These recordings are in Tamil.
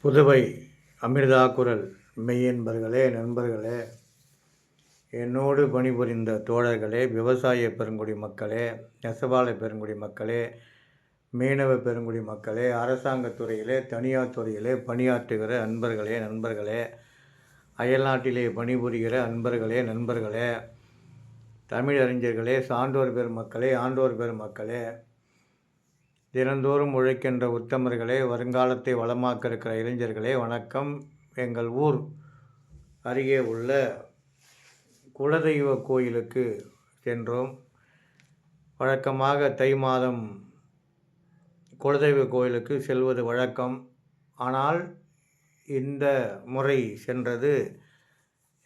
புதுவை அமிர்தா குரல் மெய்யன்பர்களே, நண்பர்களே, என்னோடு பணிபுரிந்த தோழர்களே, விவசாய பெருங்குடி மக்களே, நெசவாள பெருங்குடி மக்களே, மீனவ பெருங்குடி மக்களே, அரசாங்கத் துறையிலே, தனியார் துறையிலே பணியாற்றுகிற நண்பர்களே, அயல்நாட்டிலே பணிபுரிகிற நண்பர்களே, தமிழறிஞர்களே, சான்றோர் பெருமக்களே, ஆண்டோர் பெருமக்களே, தினந்தோறும் உழைக்கின்ற உத்தமர்களே, வருங்காலத்தை வளமாக்க இருக்கிற இளைஞர்களே, வணக்கம். எங்கள் ஊர் அருகே உள்ள குலதெய்வ கோயிலுக்கு சென்றோம். வழக்கமாக தை மாதம் குலதெய்வ கோயிலுக்கு செல்வது வழக்கம். ஆனால் இந்த முறை சென்றது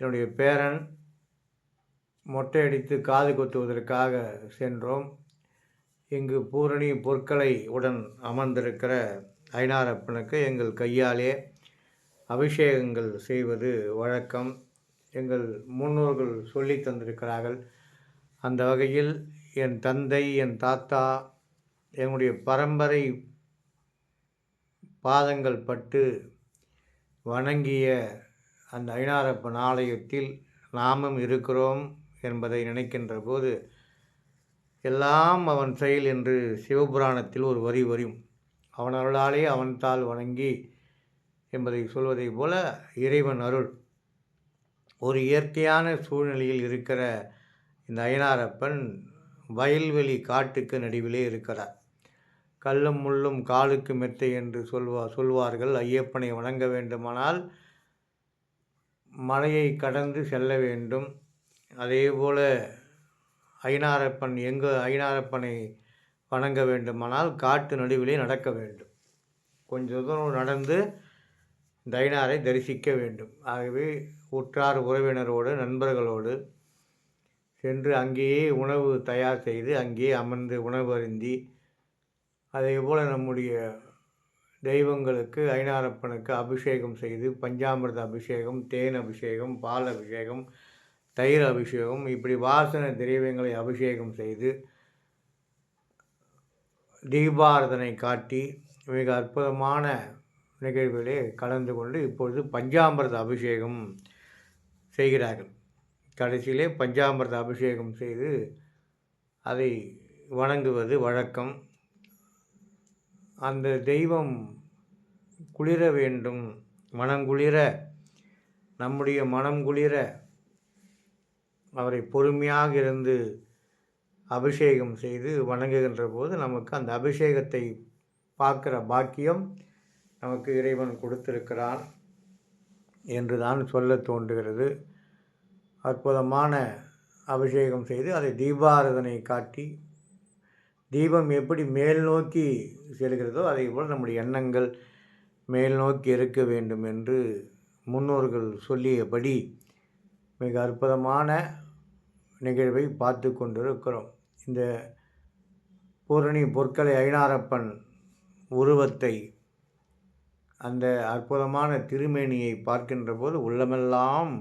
என்னுடைய பேரன் மொட்டையடித்து காது குத்துவதற்காக சென்றோம். இங்கு பூரணி பொற்களை உடன் அமர்ந்திருக்கிற ஐனாரப்பனுக்கு எங்கள் கையாலே அபிஷேகங்கள் செய்வது வழக்கம். எங்கள் முன்னோர்கள் சொல்லி தந்திருக்கிறார்கள். அந்த வகையில் என் தந்தை, என் தாத்தா, என்னுடைய பரம்பரை பாதங்கள் பட்டு வணங்கிய அந்த ஐனாரப்பன் ஆலயத்தில் நாமும் இருக்கிறோம் என்பதை நினைக்கின்ற போது எல்லாம் அவன் செயல் என்று சிவபுராணத்தில் ஒரு வரி வரும். அவன் அருளாலே அவன் தாள் வணங்கி என்பதை சொல்வதைப் போல இறைவன் அருள். ஒரு இயற்கையான சூழ்நிலையில் இருக்கிற இந்த ஐனாரப்பன் வயல்வெளி காட்டுக்கு நடுவிலே இருக்கிறார். கல்லும் முள்ளும் காலுக்கு மெத்தை என்று சொல்வார்கள். ஐயப்பனை வணங்க வேண்டுமானால் மலையை கடந்து செல்ல வேண்டும். அதேபோல ஐனாரப்பனை வணங்க வேண்டுமானால் காட்டு நடுவிலே நடக்க வேண்டும். கொஞ்ச தூரம் நடந்து இந்த ஐனாரை தரிசிக்க வேண்டும். ஆகவே உற்றார் உறவினரோடு, நண்பர்களோடு சென்று அங்கேயே உணவு தயார் செய்து அங்கேயே அமர்ந்து உணவு அருந்தி, அதேபோல் நம்முடைய தெய்வங்களுக்கு ஐனாரப்பனுக்கு அபிஷேகம் செய்து பஞ்சாமிர்த அபிஷேகம், தேன் அபிஷேகம், பால் அபிஷேகம், தயிர் அபிஷேகம், இப்படி வாசனை திரவியங்களை அபிஷேகம் செய்து தீபாரதனை காட்டி மிக அற்புதமான நிகழ்விலே கலந்து கொண்டு இப்பொழுது பஞ்சாமிர்த அபிஷேகம் செய்கிறார்கள். கடைசியிலே பஞ்சாமிர்த அபிஷேகம் செய்து அதை வணங்குவது வழக்கம். அந்த தெய்வம் குளிர வேண்டும், மனங்குளிர, நம்முடைய மனம் குளிர அவரை பொறுமையாக இருந்து அபிஷேகம் செய்து வணங்குகின்ற போது நமக்கு அந்த அபிஷேகத்தை பார்க்கிற பாக்கியம் நமக்கு இறைவன் கொடுத்திருக்கிறான் என்று தான் சொல்ல தோன்றுகிறது. அற்புதமான அபிஷேகம் செய்து அதை தீபாரதனை காட்டி, தீபம் எப்படி மேல் நோக்கி செல்கிறதோ அதே போல் நம்முடைய எண்ணங்கள் மேல் நோக்கி இருக்க வேண்டும் என்று முன்னோர்கள் சொல்லியபடி மிக அற்புதமான நிகழ்வை பார்த்து கொண்டிருக்கிறோம். இந்த பூரணி பொற்களை ஐனாரப்பன் உருவத்தை, அந்த அற்புதமான திருமேனியை பார்க்கின்ற போது உள்ளமெல்லாம்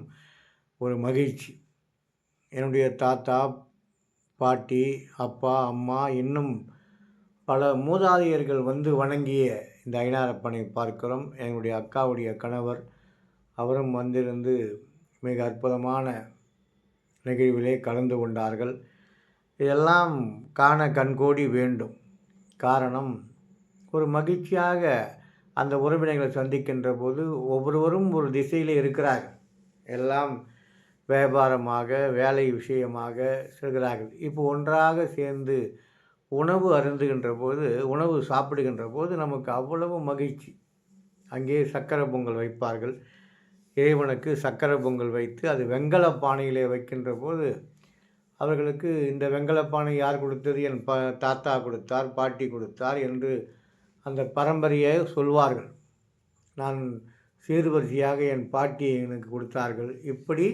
ஒரு மகிழ்ச்சி. என்னுடைய தாத்தா, பாட்டி, அப்பா, அம்மா, இன்னும் பல மூதாதையர்கள் வந்து வணங்கிய இந்த ஐனாரப்பனை பார்க்கிறோம். என்னுடைய அக்காவுடைய கணவர் அவரும் வந்திருந்து மிக அற்புதமான நிகழ்விலே கலந்து கொண்டார்கள். இதெல்லாம் காண கண்கோடி வேண்டும். காரணம், ஒரு மகிழ்ச்சியாக அந்த உறவினர்களை சந்திக்கின்ற போது ஒவ்வொருவரும் ஒரு திசையில் இருக்கிறார்கள். எல்லாம் வியாபாரமாக, வேலை விஷயமாக செல்கிறார்கள். இப்போ ஒன்றாக சேர்ந்து உணவு அருந்துகின்ற போது, உணவு சாப்பிடுகின்ற போது நமக்கு அவ்வளவு மகிழ்ச்சி. அங்கே சக்கரை பொங்கல் வைப்பார்கள். இறைவனுக்கு சக்கரை பொங்கல் வைத்து அது வெண்கல பானையிலே வைக்கின்ற போது அவர்களுக்கு இந்த வெண்கல பானை யார் கொடுத்தது, என் தாத்தா கொடுத்தார், பாட்டி கொடுத்தார் என்று அந்த பரம்பரையை சொல்வார்கள். நான் சீர்வரிசையாக என் பாட்டி எனக்கு கொடுத்தார்கள். இப்படி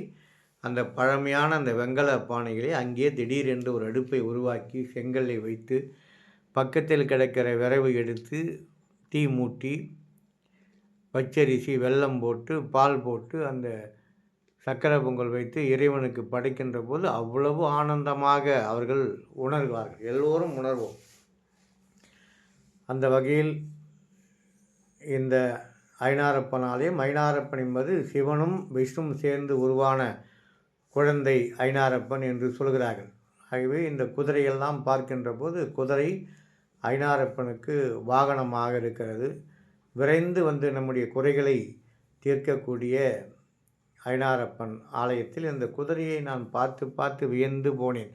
அந்த பழமையான அந்த வெண்கல பானைகளை அங்கே திடீரென்று ஒரு அடுப்பை உருவாக்கி செங்கல்லை வைத்து பக்கத்தில் கிடக்கிற விறகு எடுத்து தீ மூட்டி பச்சரிசி, வெல்லம் போட்டு, பால் போட்டு அந்த சக்கரை பொங்கல் வைத்து இறைவனுக்கு படைக்கின்ற போது அவ்வளவு ஆனந்தமாக அவர்கள் உணர்வார்கள். எல்லோரும் உணர்வோம். அந்த வகையில் இந்த ஐனாரப்பன் ஆலயம். ஐனாரப்பன் என்பது சிவனும் விஷ்ணுவும் சேர்ந்து உருவான குழந்தை ஐனாரப்பன் என்று சொல்கிறார்கள். ஆகவே இந்த குதிரையெல்லாம் பார்க்கின்ற போது குதிரை ஐனாரப்பனுக்கு வாகனமாக இருக்கிறது. விரைந்து வந்து நம்முடைய குறைகளை தீர்க்கக்கூடிய ஐனாரப்பன் ஆலயத்தில் இந்த குதிரையை நான் பார்த்து பார்த்து வியந்து போனேன்.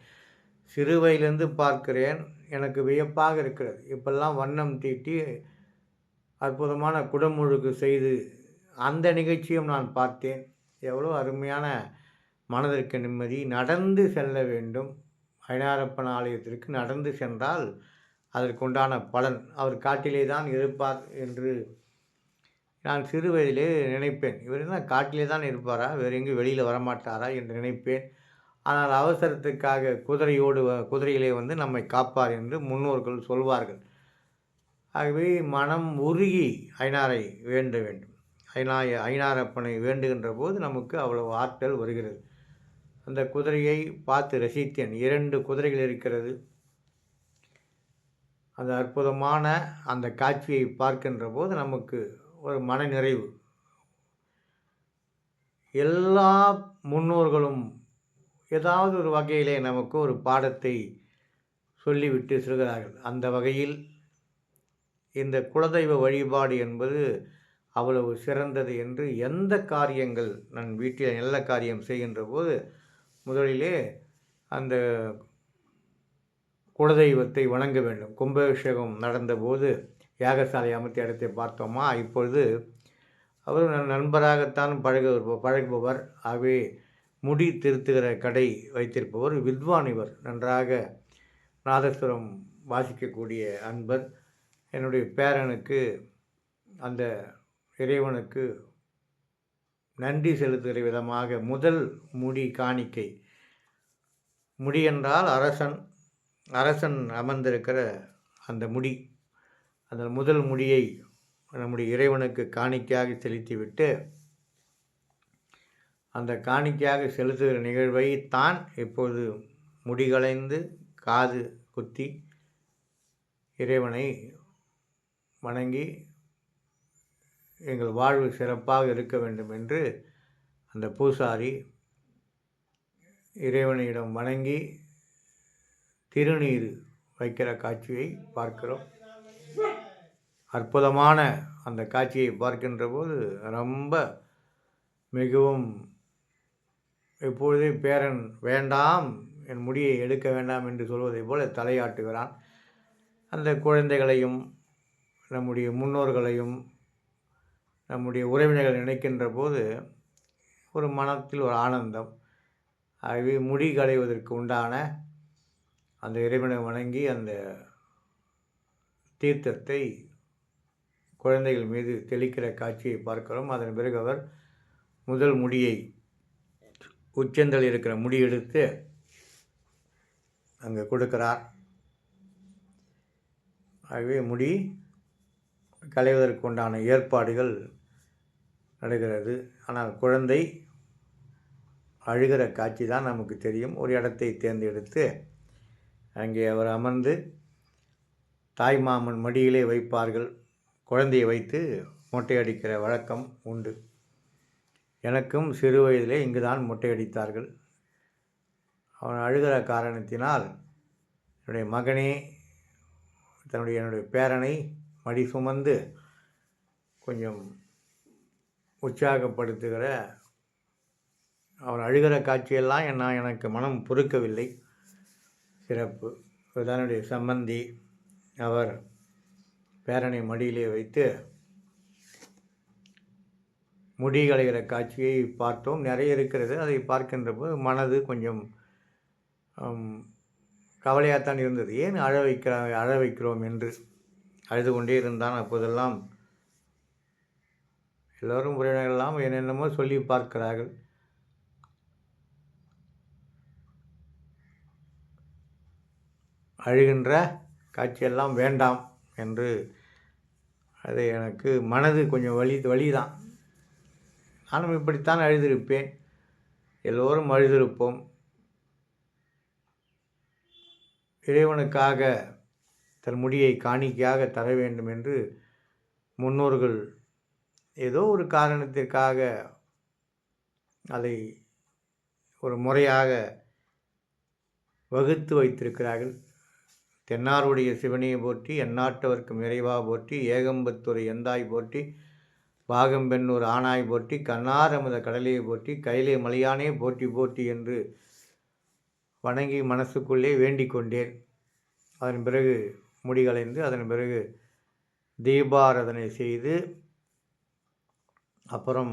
சிறு வயதிலிருந்து பார்க்கிறேன், எனக்கு வியப்பாக இருக்கிறது. இப்பெல்லாம் வண்ணம் தீட்டி அற்புதமான குடமுழுக்கு செய்து அந்த நிகழ்ச்சியும் நான் பார்த்தேன். எவ்வளோ அருமையான மனதிற்கு நிம்மதி. நடந்து செல்ல வேண்டும். ஐனாரப்பன் ஆலயத்திற்கு நடந்து சென்றால் அதற்குண்டான பலன். அவர் காட்டிலே தான் இருப்பார் என்று நான் சிறு வயதிலே நினைப்பேன். இவர் என்ன காட்டிலே தான் இருப்பாரா, வேறு எங்கேயும் வெளியில் வரமாட்டாரா என்று நினைப்பேன். ஆனால் அவசரத்துக்காக குதிரையிலே வந்து நம்மை காப்பார் என்று முன்னோர்கள் சொல்வார்கள். ஆகவே மனம் உருகி ஐனாரை வேண்ட வேண்டும். ஐனாரப்பனை வேண்டுகின்ற போது நமக்கு அவ்வளவு ஆற்றல் வருகிறது. அந்த குதிரையை பார்த்து ரசித்தேன். 2 குதிரைகள் இருக்கிறது. அந்த அற்புதமான அந்த காட்சியை பார்க்கின்ற போது நமக்கு ஒரு மன நிறைவு. எல்லா முன்னோர்களும் ஏதாவது ஒரு வகையிலே நமக்கு ஒரு பாடத்தை சொல்லிவிட்டு செல்கிறார்கள். அந்த வகையில் இந்த குலதெய்வ வழிபாடு என்பது அவ்வளவு சிறந்தது என்று எந்த காரியங்கள் நான் வீட்டில் நல்ல காரியம் செய்கின்ற போது முதலிலே அந்த குலதெய்வத்தை வணங்க வேண்டும். கும்பாபிஷேகம் நடந்தபோது யாகசாலை அமைத்த இடத்தை பார்த்தோமா, இப்பொழுது அவர் நண்பராகத்தான் பழகுபவர். ஆகவே முடி திருத்துகிற கடை வைத்திருப்பவர், வித்வான். இவர் நன்றாக நாதஸ்வரம் வாசிக்கக்கூடிய அன்பர். என்னுடைய பேரனுக்கு அந்த இறைவனுக்கு நன்றி செலுத்துகிற விதமாக முதல் முடி காணிக்கை. முடி என்றால் அரசன் அமர்ந்திருக்கிற அந்த முடி. அந்த முதல் முடியை நம்முடைய இறைவனுக்கு காணிக்கையாக செலுத்திவிட்டு அந்த காணிக்கையாக செலுத்துகிற நிகழ்வை தான் இப்பொழுது முடிகளைந்து காது குத்தி இறைவனை வணங்கி எங்கள் வாழ்வு சிறப்பாக இருக்க வேண்டும் என்று அந்த பூசாரி இறைவனிடம் வணங்கி திருநீர் வைக்கிற காட்சியை பார்க்கிறோம். அற்புதமான அந்த காட்சியை பார்க்கின்ற போது ரொம்ப மிகவும் இப்பொழுதே பேரன் வேண்டாம், என் முடியை எடுக்க வேண்டாம் என்று சொல்வதைப் போல தலையாட்டுகிறான். அந்த குழந்தைகளையும் நம்முடைய முன்னோர்களையும் நம்முடைய உறவினர்கள் நினைக்கின்ற போது ஒரு மனத்தில் ஒரு ஆனந்தம். ஆகவே முடி களைவதற்கு உண்டான அந்த இறைவனை வணங்கி அந்த தீர்த்தத்தை குழந்தைகள் மீது தெளிக்கிற காட்சியை பார்க்கிறோம். அதன் பிறகு அவர் முதல் முடியை உச்சந்தல் இருக்கிற முடி எடுத்து அங்கே கொடுக்கிறார். ஆகவே முடி களைவதற்கு உண்டான ஏற்பாடுகள் நடக்கிறது. ஆனால் குழந்தை அழுகிற காட்சி தான் நமக்கு தெரியும். ஒரு இடத்தை தேர்ந்தெடுத்து அங்கே அவர் அமர்ந்து தாய் மாமன் மடியிலே வைப்பார்கள். குழந்தையை வைத்து மொட்டையடிக்கிற வழக்கம் உண்டு. எனக்கும் சிறு வயதிலே இங்கு தான் மொட்டையடித்தார்கள். அவன் அழுகிற காரணத்தினால் என்னுடைய மகனே என்னுடைய பேரனை மடி சுமந்து கொஞ்சம் உற்சாகப்படுத்துகிற அவன் அழுகிற காட்சியெல்லாம் எனக்கு மனம் பொறுக்கவில்லை. சிறப்பு. தன்னுடைய சம்பந்தி அவர் பேரனை மடியிலே வைத்து முடி களைகிற காட்சியை பார்த்தோம். நிறைய இருக்கிறது. அதை பார்க்கின்ற போது மனது கொஞ்சம் கவலையாகத்தான் இருந்தது. ஏன் அழ வைக்கிறோம் என்று அழுது கொண்டே இருந்தான். அப்போதெல்லாம் எல்லோரும் உறவினர்களெல்லாம் என்னென்னமோ சொல்லி பார்க்கிறார்கள். அழுகின்ற காட்சியெல்லாம் வேண்டாம் என்று அது எனக்கு மனது கொஞ்சம் வலிதான். நானும் இப்படித்தான் அழுதிருப்பேன். எல்லோரும் அழுதிருப்போம். இறைவனுக்காக தன் முடியை காணிக்கையாக தர வேண்டும் என்று முன்னோர்கள் ஏதோ ஒரு காரணத்திற்காக அதை ஒரு முறையாக வகுத்து வைத்திருக்கிறார்கள். தென்னாருடைய சிவனையை போற்றி, எந்நாட்டவர்க்கும் இறைவா போற்றி, ஏகம்பத்துறை எந்தாய் போற்றி, பாகம்பெண் ஒரு ஆணாய் போற்றி, கண்ணாரமுத கடலையை போற்றி, கையிலே மலையானே போற்றி போற்றி என்று வணங்கி மனசுக்குள்ளே வேண்டிக் கொண்டேன். அதன் பிறகு முடிகளைந்து அதன் பிறகு தீபாராதனை செய்து அப்புறம்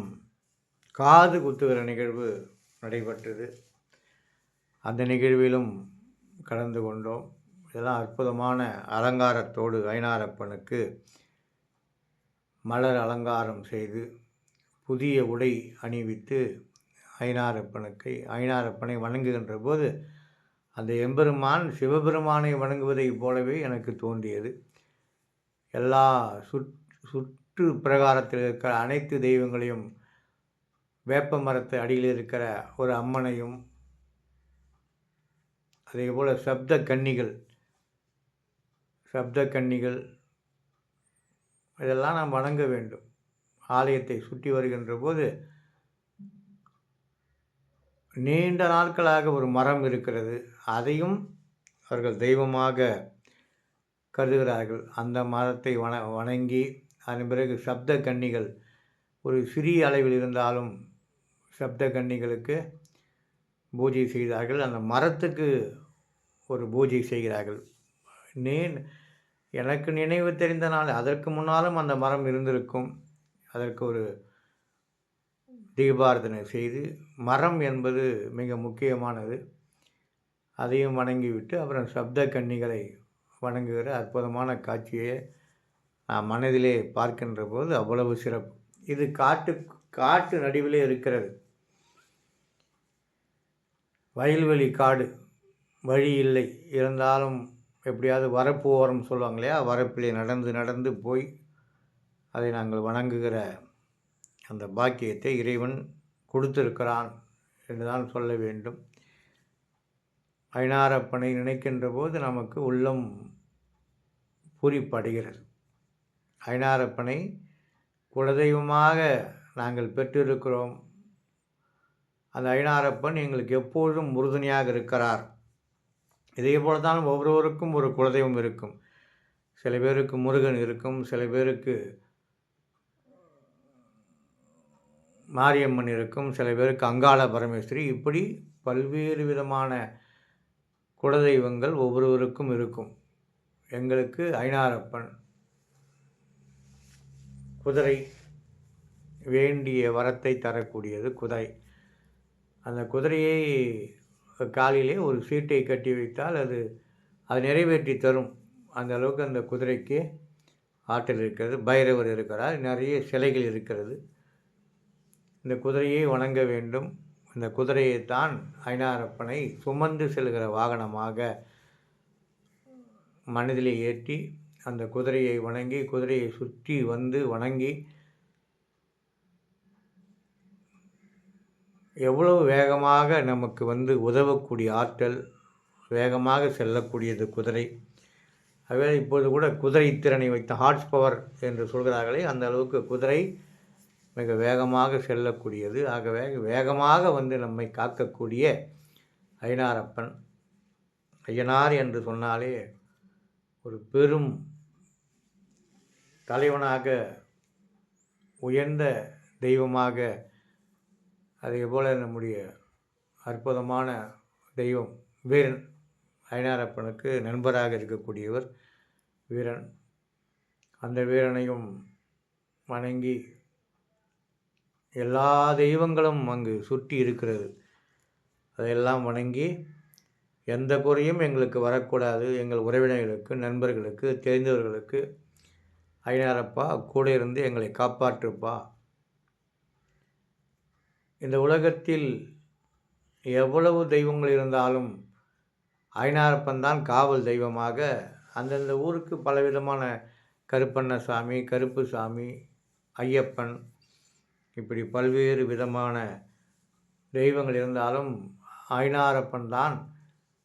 காது குத்துகிற நிகழ்வு நடைபெற்றது. அந்த நிகழ்விலும் கலந்து கொண்டோம். இதெல்லாம் அற்புதமான அலங்காரத்தோடு ஐனாரப்பனுக்கு மலர் அலங்காரம் செய்து புதிய உடை அணிவித்து ஐனாரப்பனை வணங்குகின்ற போது அந்த எம்பெருமான் சிவபெருமானை வணங்குவதைப் போலவே எனக்கு தோன்றியது. எல்லா சுற்று பிரகாரத்தில் இருக்கிற அனைத்து தெய்வங்களையும், வேப்ப மரத்து அடியில் இருக்கிற ஒரு அம்மனையும், அதே போல் சப்த கன்னிகள் இதெல்லாம் நாம் வணங்க வேண்டும். ஆலயத்தை சுற்றி வருகின்ற போது நீண்ட நாட்களாக ஒரு மரம் இருக்கிறது. அதையும் அவர்கள் தெய்வமாக கருதுகிறார்கள். அந்த மரத்தை வணங்கி அதன் பிறகு சப்த கன்னிகள் ஒரு சிறிய அளவில் இருந்தாலும் சப்த கன்னிகளுக்கு பூஜை செய்தார்கள். அந்த மரத்துக்கு ஒரு பூஜை செய்கிறார்கள். எனக்கு நினைவு தெரிந்த நாள் அதற்கு முன்னாலும் அந்த மரம் இருந்திருக்கும். அதற்கு ஒரு தீபாராதனை செய்து, மரம் என்பது மிக முக்கியமானது, அதையும் வணங்கிவிட்டு அப்புறம் சப்த கன்னிகளை வணங்குகிற அற்புதமான காட்சியை நான் மனதிலே பார்க்கின்ற போது அவ்வளவு சிறப்பு. இது காட்டு நடுவிலே இருக்கிறது. வயல்வெளி காடு, வழி இல்லை. இருந்தாலும் எப்படியாவது வரப்பு ஓரம் சொல்லுவாங்க இல்லையா, வரப்பிலே நடந்து போய் அதை நாங்கள் வணங்குகிற அந்த பாக்கியத்தை இறைவன் கொடுத்திருக்கிறான் என்றுதான் சொல்ல வேண்டும். ஐனாரப்பனை நினைக்கின்ற போது நமக்கு உள்ளம் பூரிப்படைகிறது. ஐனாரப்பனை குலதெய்வமாக நாங்கள் பெற்றிருக்கிறோம். அந்த ஐனாரப்பன் எங்களுக்கு எப்பொழுதும் உறுதுணையாக இருக்கிறார். இதே போல தான் ஒவ்வொருவருக்கும் ஒரு குலதெய்வம் இருக்கும். சில பேருக்கு முருகன் இருக்கும், சில பேருக்கு மாரியம்மன் இருக்கும், சில பேருக்கு அங்காள பரமேஸ்வரி, இப்படி பல்வேறு விதமான குலதெய்வங்கள் ஒவ்வொருவருக்கும் இருக்கும். எங்களுக்கு ஐனாரப்பன் குதிரை, வேண்டிய வரத்தை தரக்கூடியது குதிரை. அந்த குதிரையை காலிலே ஒரு சீட்டை கட்டி வைத்தால் அது நிறைவேற்றி தரும். அந்த அளவுக்கு அந்த குதிரைக்கு ஆற்றல் இருக்கிறது. பைரவர் இருக்கிறார், நிறைய சிலைகள் இருக்கிறது. இந்த குதிரையை வணங்க வேண்டும். இந்த குதிரையைத்தான் ஐனாரப்பனை சுமந்து செல்கிற வாகனமாக மனதிலே ஏற்றி அந்த குதிரையை வணங்கி, குதிரையை சுற்றி வந்து வணங்கி, எவ்வளவு வேகமாக நமக்கு உதவக்கூடிய ஆற்றல், வேகமாக செல்லக்கூடியது குதிரை. ஆகவே இப்போது கூட குதிரை திறனை வைத்த ஹார்ஸ் பவர் என்று சொல்கிறார்களே, அந்த அளவுக்கு குதிரை மிக வேகமாக செல்லக்கூடியது. ஆகவே வேகமாக நம்மை காக்கக்கூடிய ஐனாரப்பன். ஐயனார் என்று சொன்னாலே ஒரு பெரும் தலைவனாக, உயர்ந்த தெய்வமாக, அதேபோல் நம்முடைய அற்புதமான தெய்வம் வீரன். ஐனாரப்பனுக்கு நண்பராக இருக்கக்கூடியவர் வீரன். அந்த வீரனையும் வணங்கி, எல்லா தெய்வங்களும் அங்கு சுற்றி இருக்கிறது, அதையெல்லாம் வணங்கி, எந்த குறையும் எங்களுக்கு வரக்கூடாது, எங்கள் உறவினர்களுக்கு, நண்பர்களுக்கு, தெரிந்தவர்களுக்கு ஐனாரப்பா கூட இருந்து எங்களை காப்பாற்றுப்பா. இந்த உலகத்தில் எவ்வளவு தெய்வங்கள் இருந்தாலும் ஐனாரப்பன் தான் காவல் தெய்வமாக. அந்தந்த ஊருக்கு பலவிதமான கருப்பண்ணசாமி, கருப்புசாமி, ஐயப்பன், இப்படி பல்வேறு விதமான தெய்வங்கள் இருந்தாலும் ஐனாரப்பன் தான்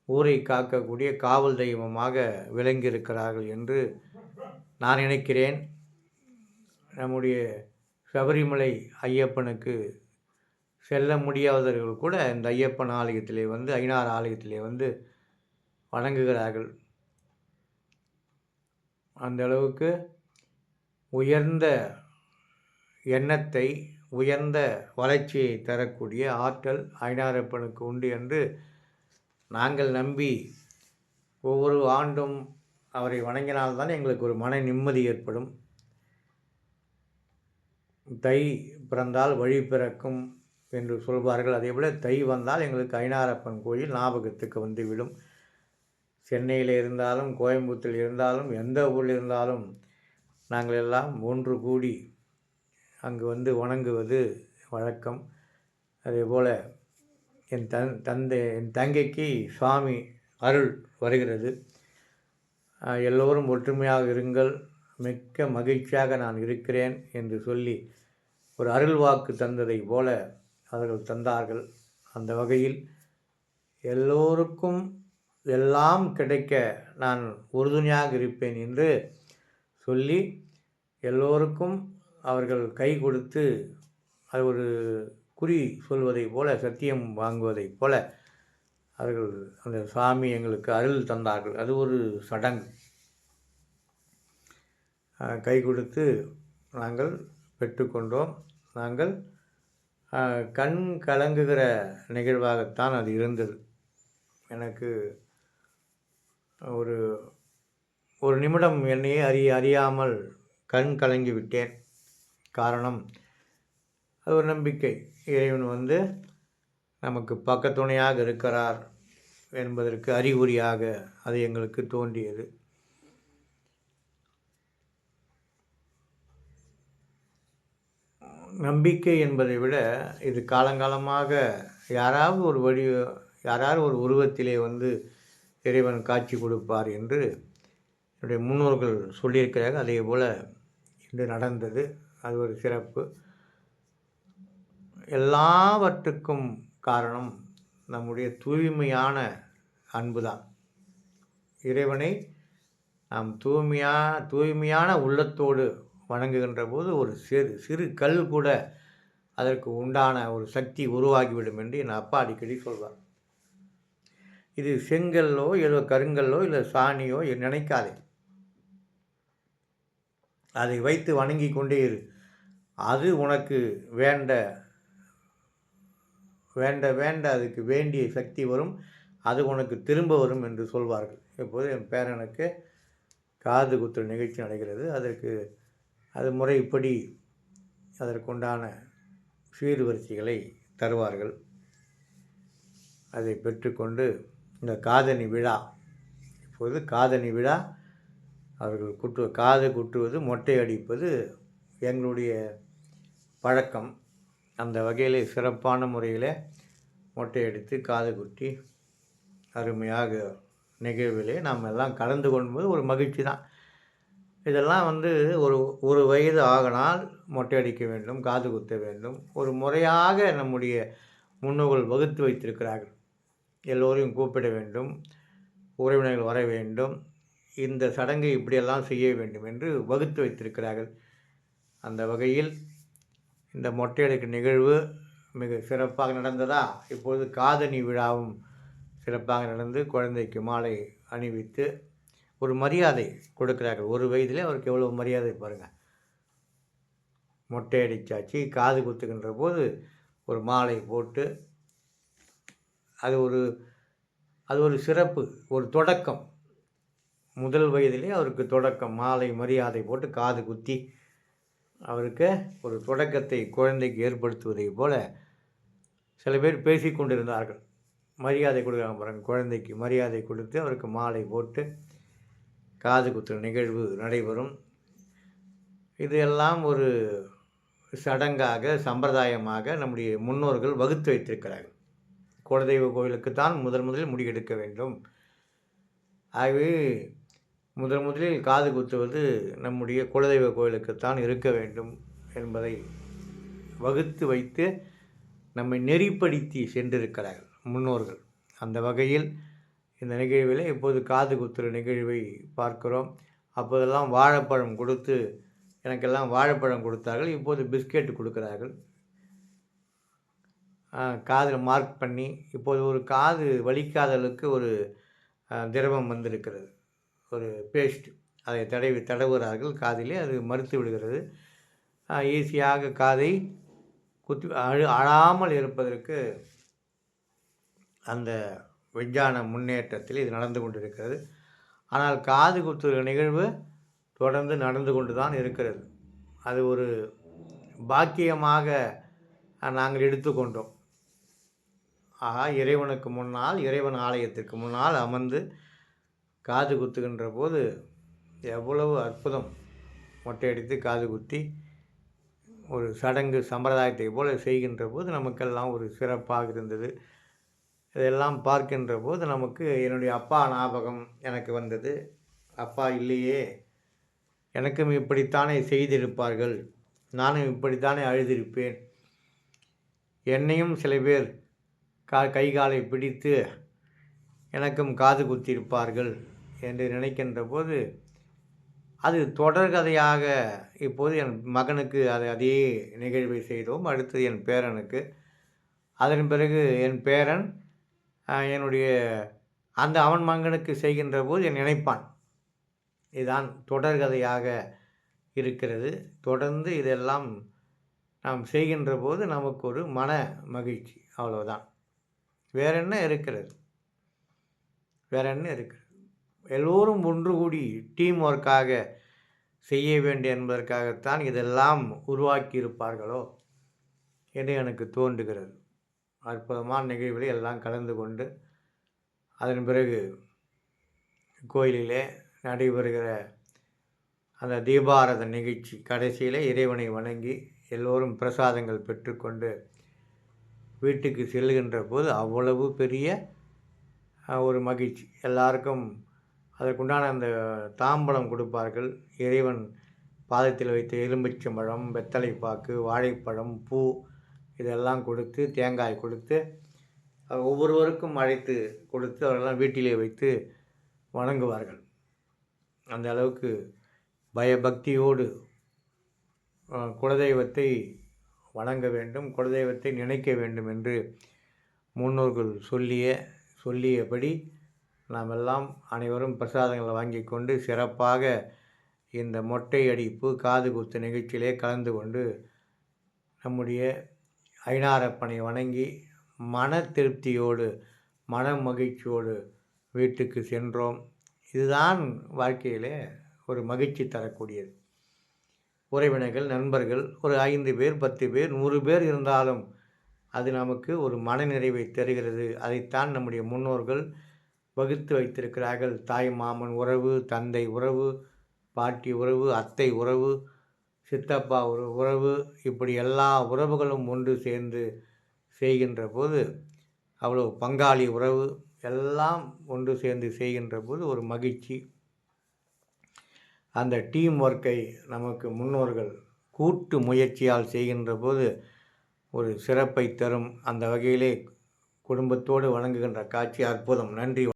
ஊரை காக்கக்கூடிய காவல் தெய்வமாக விளங்கியிருக்கிறார்கள் என்று நான் நினைக்கிறேன். நம்முடைய சபரிமலை ஐயப்பனுக்கு செல்ல முடியாதவர்கள் கூட இந்த ஐயப்பன் ஆலயத்திலே வந்து ஐயனார் ஆலயத்திலே வந்து வணங்குகிறார்கள். அந்த அளவுக்கு உயர்ந்த எண்ணத்தை, உயர்ந்த வளர்ச்சியை தரக்கூடிய ஆற்றல் ஐயனாரப்பனுக்கு உண்டு என்று நாங்கள் நம்பி ஒவ்வொரு ஆண்டும் அவரை வணங்கினால்தான் எங்களுக்கு ஒரு மன நிம்மதி ஏற்படும். தை பிறந்தால் வழி பிறக்கும் என்று சொல்வார்கள். அதேபோல் தை வந்தால் எங்களுக்கு ஐயனாரப்பன் கோயில் ஞாபகத்துக்கு வந்துவிடும். சென்னையில் இருந்தாலும், கோயம்புத்தூரில் இருந்தாலும், எந்த ஊரில் இருந்தாலும் நாங்கள் எல்லாம் ஒன்று கூடி அங்கு வந்து வணங்குவது வழக்கம். அதேபோல் என் தங்கைக்கு சுவாமி அருள் வருகிறது. எல்லோரும் ஒற்றுமையாக இருங்கள், மிக்க மகிழ்ச்சியாக நான் இருக்கிறேன் என்று சொல்லி ஒரு அருள் வாக்கு தந்ததை போல அவர்கள் தந்தார்கள். அந்த வகையில் எல்லோருக்கும் எல்லாம் கிடைக்க நான் உறுதுணையாக இருப்பேன் என்று சொல்லி எல்லோருக்கும் அவர்கள் கை கொடுத்து அது ஒரு குறி சொல்வதை போல, சத்தியம் வாங்குவதைப் போல அவர்கள் அந்த சாமி எங்களுக்கு அருள் தந்தார்கள். அது ஒரு சடங்கு. கை கொடுத்து நாங்கள் பெற்றுக்கொண்டோம். நாங்கள் கண் கலங்குகிற நிகழ்வாகத்தான் அது இருந்தது. எனக்கு ஒரு ஒரு நிமிடம் என்னையே அறியாமல் கண் கலங்கி விட்டேன். காரணம், அது ஒரு நம்பிக்கை. இறைவன் வந்து நமக்கு பக்கத்துணையாக இருக்கிறார் என்பதற்கு அறிகுறியாக அது எங்களுக்கு தோன்றியது. நம்பிக்கை என்பதை விட இது காலங்காலமாக யாராவது ஒரு உருவத்திலே வந்து இறைவன் காட்சி கொடுப்பார் என்று என்னுடைய முன்னோர்கள் சொல்லியிருக்கிறார்கள். அதே போல் இன்று நடந்தது. அது ஒரு சிறப்பு. எல்லாவற்றுக்கும் காரணம் நம்முடைய தூய்மையான அன்பு தான். இறைவனை நாம் தூய்மையான உள்ளத்தோடு வணங்குகின்ற போது ஒரு சிறு கல் கூட அதற்கு உண்டான ஒரு சக்தி உருவாகிவிடும் என்று என் அப்பா அடிக்கடி சொல்வார். இது செங்கல்லோ ஏதோ கருங்கல்லோ இல்லை சாணியோ நினைக்காதே. அதை வைத்து வணங்கி கொண்டே இரு. அது உனக்கு வேண்ட அதுக்கு வேண்டிய சக்தி வரும். அது உனக்கு திரும்ப வரும் என்று சொல்வார்கள். இப்போது என் பேரனுக்கு காது குத்துற நிகழ்ச்சி நடக்கிறது. அது முறைப்படி அதற்குண்டான சீர்வரிசைகளை தருவார்கள். அதை பெற்றுக்கொண்டு இந்த காதணி விழா, இப்போது காதணி விழா அவர்கள் காது குட்டுவது, மொட்டை அடிப்பது எங்களுடைய பழக்கம். அந்த வகையில் சிறப்பான முறையில் மொட்டை அடித்து காது குட்டி அருமையாக நிகழ்விலே நாம் எல்லாம் கலந்து கொள்ளும்போது ஒரு மகிழ்ச்சி தான். இதெல்லாம் வந்து ஒரு வயது ஆகினால் மொட்டை அடிக்க வேண்டும், காது குத்த வேண்டும். ஒரு முறையாக நம்முடைய முன்னோர்கள் வகுத்து வைத்திருக்கிறார்கள். எல்லோரையும் கூப்பிட வேண்டும், உறவினர்கள் வர வேண்டும், இந்த சடங்கை இப்படியெல்லாம் செய்ய வேண்டும் என்று வகுத்து வைத்திருக்கிறார்கள். அந்த வகையில் இந்த மொட்டை அடிக்கும் நிகழ்வு மிக சிறப்பாக நடந்ததா. இப்பொழுது காதணி விழாவும் சிறப்பாக நடந்து குழந்தைக்கு மாலை அணிவித்து ஒரு மரியாதை கொடுக்கிறார்கள். ஒரு வயதிலே அவருக்கு எவ்வளோ மரியாதை பாருங்கள். மொட்டை அடித்தாச்சு, காது குத்துக்கின்ற போது ஒரு மாலை போட்டு அது ஒரு சிறப்பு, ஒரு தொடக்கம். முதல் வயதிலே அவருக்கு தொடக்கம், மாலை மரியாதை போட்டு காது குத்தி அவருக்கு ஒரு தொடக்கத்தை குழந்தைக்கு ஏற்படுத்துவதை போல சில பேர் பேசி கொண்டிருந்தார்கள். மரியாதை கொடுக்குறாங்க பாருங்கள், குழந்தைக்கு மரியாதை கொடுத்து அவருக்கு மாலை போட்டு காது குத்துற நிகழ்வு நடைபெறும். இது எல்லாம் ஒரு சடங்காக, சம்பிரதாயமாக நம்முடைய முன்னோர்கள் வகுத்து வைத்திருக்கிறார்கள். குலதெய்வ கோயிலுக்குத்தான் முதலில் முடிவெடுக்க வேண்டும். ஆகவே முதலில் காது குத்துவது நம்முடைய குலதெய்வ கோயிலுக்குத்தான் இருக்க வேண்டும் என்பதை வகுத்து வைத்து நம்மை நெறிப்படுத்தி சென்றிருக்கிறார்கள் முன்னோர்கள். அந்த வகையில் இந்த நிகழ்வில் இப்போது காது குத்துற நிகழ்வை பார்க்கிறோம். அப்போதெல்லாம் வாழைப்பழம் கொடுத்து எனக்கெல்லாம் வாழைப்பழம் கொடுத்தார்கள். இப்போது பிஸ்கெட் கொடுக்கிறார்கள். காதில் மார்க் பண்ணி இப்போது ஒரு காது வலிக்காத அளவுக்கு ஒரு திரவம் வந்திருக்கிறது. ஒரு பேஸ்ட் அதை தடவுகிறார்கள் காதிலே. அது மறுத்து விடுகிறது. ஈஸியாக காதை அழாமல் இருப்பதற்கு அந்த விஞ்ஞான முன்னேற்றத்தில் இது நடந்து கொண்டிருக்கிறது. ஆனால் காது குத்துகிற நிகழ்வு தொடர்ந்து நடந்து கொண்டு தான் இருக்கிறது. அது ஒரு பாக்கியமாக நாங்கள் எடுத்துக்கொண்டோம். ஆகா, இறைவனுக்கு முன்னால், இறைவன் ஆலயத்திற்கு முன்னால் அமர்ந்து காது குத்துகின்ற போது எவ்வளவு அற்புதம்! மொட்டையடித்து காது குத்தி ஒரு சடங்கு சம்பிரதாயத்தை போல செய்கின்ற போது நமக்கெல்லாம் ஒரு சிறப்பாக இருந்தது. இதெல்லாம் பார்க்கின்ற போது நமக்கு என்னுடைய அப்பா ஞாபகம் எனக்கு வந்தது. அப்பா இல்லையே, எனக்கும் இப்படித்தானே செய்திருப்பார்கள், நானும் இப்படித்தானே அழுதிருப்பேன், என்னையும் சில பேர் கை காலை பிடித்து எனக்கும் காது குத்தியிருப்பார்கள் என்று நினைக்கின்ற போது அது தொடர்கதையாக இப்போது என் மகனுக்கு அதே நிகழ்வை செய்தோம். அடுத்தது என் பேரனுக்கு. அதன் பிறகு என் பேரன் என்னுடைய அவன் மகனுக்கு செய்கின்ற போது என் நினைப்பான். இதுதான் தொடர்கதையாக இருக்கிறது. தொடர்ந்து இதெல்லாம் நாம் செய்கின்ற போது நமக்கு ஒரு மன மகிழ்ச்சி, அவ்வளவுதான். வேற என்ன இருக்கிறது? எல்லோரும் ஒன்று கூடி டீம் ஒர்க்காக செய்ய வேண்டும் என்பதற்காகத்தான் இதெல்லாம் உருவாக்கி இருப்பார்களோ என்று எனக்கு தோன்றுகிறது. அற்புதமான நிகழ்வுகளை எல்லாம் கலந்து கொண்டு அதன் பிறகு கோயிலிலே நடைபெறுகிற அந்த தீபாராதனை நிகழ்ச்சி கடைசியில் இறைவனை வணங்கி எல்லோரும் பிரசாதங்கள் பெற்றுக்கொண்டு வீட்டுக்கு செல்கின்ற போது அவ்வளவு பெரிய ஒரு மகிழ்ச்சி. எல்லாருக்கும் அதற்குண்டான அந்த தாம்பலம் கொடுப்பார்கள். இறைவன் பாதத்தில் வைத்த எலுமிச்சம்பழம், வெத்தலைப்பாக்கு, வாழைப்பழம், பூ இதெல்லாம் கொடுத்து, தேங்காய் கொடுத்து ஒவ்வொருவருக்கும் அழைத்து கொடுத்து அவரெல்லாம் வீட்டிலே வைத்து வணங்குவார்கள். அந்த அளவுக்கு பயபக்தியோடு குலதெய்வத்தை வணங்க வேண்டும், குலதெய்வத்தை நினைக்க வேண்டும் என்று முன்னோர்கள் சொல்லியபடி நாம் எல்லாம் அனைவரும் பிரசாதங்களை வாங்கி கொண்டு சிறப்பாக இந்த மொட்டை அடிப்பு காது குத்து நிகழ்ச்சியிலே கலந்து கொண்டு நம்முடைய ஐனாரப்பனை வணங்கி மன திருப்தியோடு மன மகிழ்ச்சியோடு வீட்டுக்கு சென்றோம். இதுதான் வாழ்க்கையிலே ஒரு மகிழ்ச்சி தரக்கூடியது. உறவினர்கள், நண்பர்கள் ஒரு 5 பேர், 10 பேர், 100 பேர் இருந்தாலும் அது நமக்கு ஒரு மனநிறைவை தருகிறது. அதைத்தான் நம்முடைய முன்னோர்கள் வகுத்து வைத்திருக்கிறார்கள். தாய் மாமன் உறவு, தந்தை உறவு, பாட்டி உறவு, அத்தை உறவு, சித்தப்பா உறவு, இப்படி எல்லா உறவுகளும் ஒன்று சேர்ந்து செய்கின்ற போது அவ்வளோ பங்காளி உறவு எல்லாம் ஒன்று சேர்ந்து செய்கின்ற போது ஒரு மகிழ்ச்சி. அந்த டீம் ஒர்க்கை நமக்கு முன்னோர்கள் கூட்டு முயற்சியால் செய்கின்ற போது ஒரு சிறப்பை தரும். அந்த வகையிலே குடும்பத்தோடு வணங்குகின்ற காட்சி அற்புதம். நன்றி.